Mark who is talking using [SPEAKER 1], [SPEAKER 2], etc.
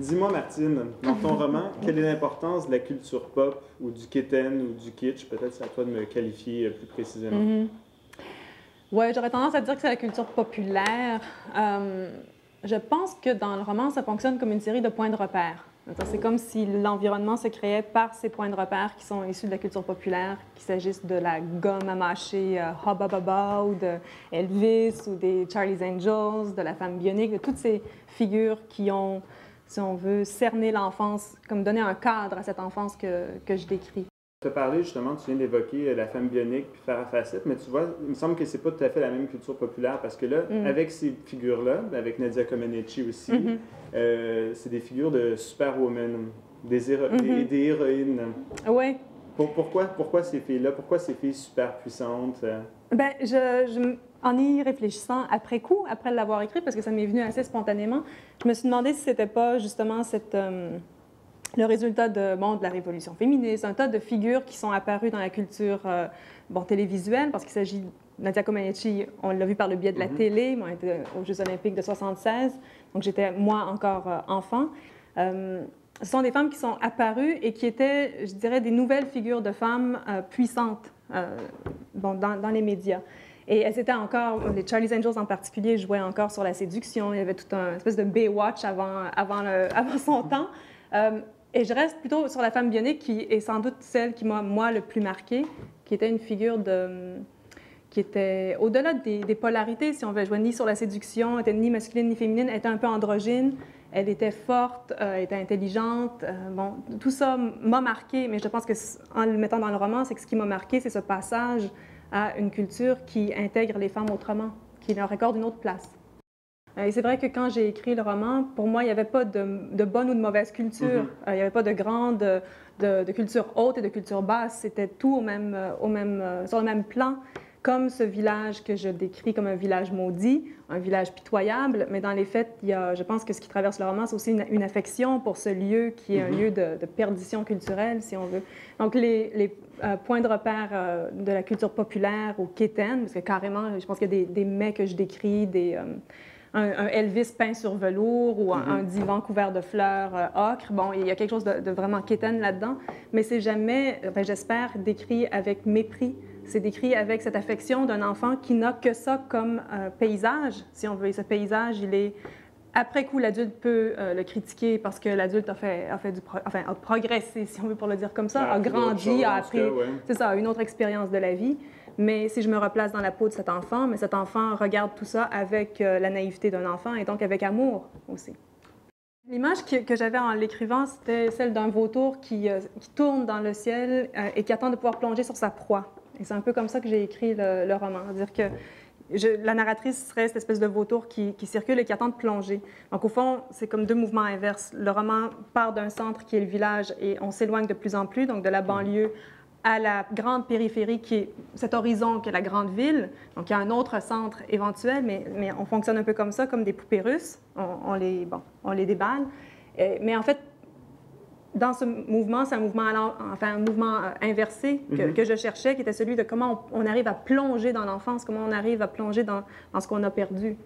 [SPEAKER 1] Dis-moi, Martine, dans ton roman, quelle est l'importance de la culture pop ou du kitten ou du kitsch? Peut-être c'est à toi de me qualifier plus précisément.
[SPEAKER 2] Oui, j'aurais tendance à dire que c'est la culture populaire. Je pense que dans le roman, ça fonctionne comme une série de points de repère. C'est comme si l'environnement se créait par ces points de repère qui sont issus de la culture populaire, qu'il s'agisse de la gomme à mâcher Hubba Bubba ou de Elvis ou des Charlie's Angels, de la femme bionique, de toutes ces figures qui ont, si on veut, cerner l'enfance, comme donner un cadre à cette enfance que je décris.
[SPEAKER 1] Tu as parlé justement, tu viens d'évoquer la femme bionique puis Farah Facette, mais tu vois, il me semble que c'est pas tout à fait la même culture populaire parce que là, avec ces figures-là, avec Nadia Comaneci aussi, c'est des figures de superwomen, des héroïnes.
[SPEAKER 2] Oui.
[SPEAKER 1] Pourquoi ces filles-là? Pourquoi ces filles super puissantes?
[SPEAKER 2] Bien, en y réfléchissant après coup, après l'avoir écrit, parce que ça m'est venu assez spontanément, je me suis demandé si c'était pas justement le résultat de la révolution féministe, un tas de figures qui sont apparues dans la culture télévisuelle, parce qu'il s'agit de Nadia Comaneci, on l'a vu par le biais de la télé, moi, on était aux Jeux olympiques de 1976, donc j'étais, moi, encore enfant. Ce sont des femmes qui sont apparues et qui étaient, je dirais, des nouvelles figures de femmes puissantes dans les médias. Et elles étaient encore, les Charlie's Angels en particulier, jouaient encore sur la séduction. Il y avait tout un espèce de Baywatch avant son temps. Et je reste plutôt sur la femme bionique qui est sans doute celle qui m'a, moi, le plus marquée, qui était une figure qui était au-delà des polarités, si on veut, jouer ni sur la séduction, elle était ni masculine ni féminine, elle était un peu androgyne, elle était forte, elle était intelligente. Tout ça m'a marquée, mais je pense que en le mettant dans le roman, c'est que ce qui m'a marquée, c'est ce passage à une culture qui intègre les femmes autrement, qui leur accorde une autre place. Et c'est vrai que quand j'ai écrit le roman, pour moi, il n'y avait pas de bonne ou de mauvaise culture. Il n'y avait pas de culture haute et de culture basse. C'était tout sur le même plan, comme ce village que je décris comme un village maudit, un village pitoyable. Mais dans les faits, je pense que ce qui traverse le roman, c'est aussi une affection pour ce lieu qui est un lieu de perdition culturelle, si on veut. Donc, les points de repère de la culture populaire au kitten, parce que carrément, je pense qu'il y a des mets que je décris, un Elvis peint sur velours ou un divan couvert de fleurs ocre. Bon, il y a quelque chose de vraiment quétaine là-dedans, mais c'est jamais, j'espère, décrit avec mépris. C'est décrit avec cette affection d'un enfant qui n'a que ça comme paysage, si on veut. Et ce paysage, il est... Après coup, l'adulte peut le critiquer parce que l'adulte a progressé, si on veut pour le dire comme ça, a grandi, a appris, c'est ça, une autre expérience de la vie. Mais si je me replace dans la peau de cet enfant, mais cet enfant regarde tout ça avec la naïveté d'un enfant et donc avec amour aussi. L'image que j'avais en l'écrivant, c'était celle d'un vautour qui tourne dans le ciel et qui attend de pouvoir plonger sur sa proie. Et c'est un peu comme ça que j'ai écrit le roman. C'est-à-dire que la narratrice serait cette espèce de vautour qui circule et qui attend de plonger. Donc, au fond, c'est comme deux mouvements inverses. Le roman part d'un centre qui est le village et on s'éloigne de plus en plus, donc de la banlieue à la grande périphérie qui est cet horizon qu'est la grande ville. Donc, il y a un autre centre éventuel, mais on fonctionne un peu comme ça, comme des poupées russes. On les déballe. Mais en fait, dans ce mouvement, c'est un mouvement inversé que je cherchais, qui était celui de comment on arrive à plonger dans l'enfance, comment on arrive à plonger dans ce qu'on a perdu.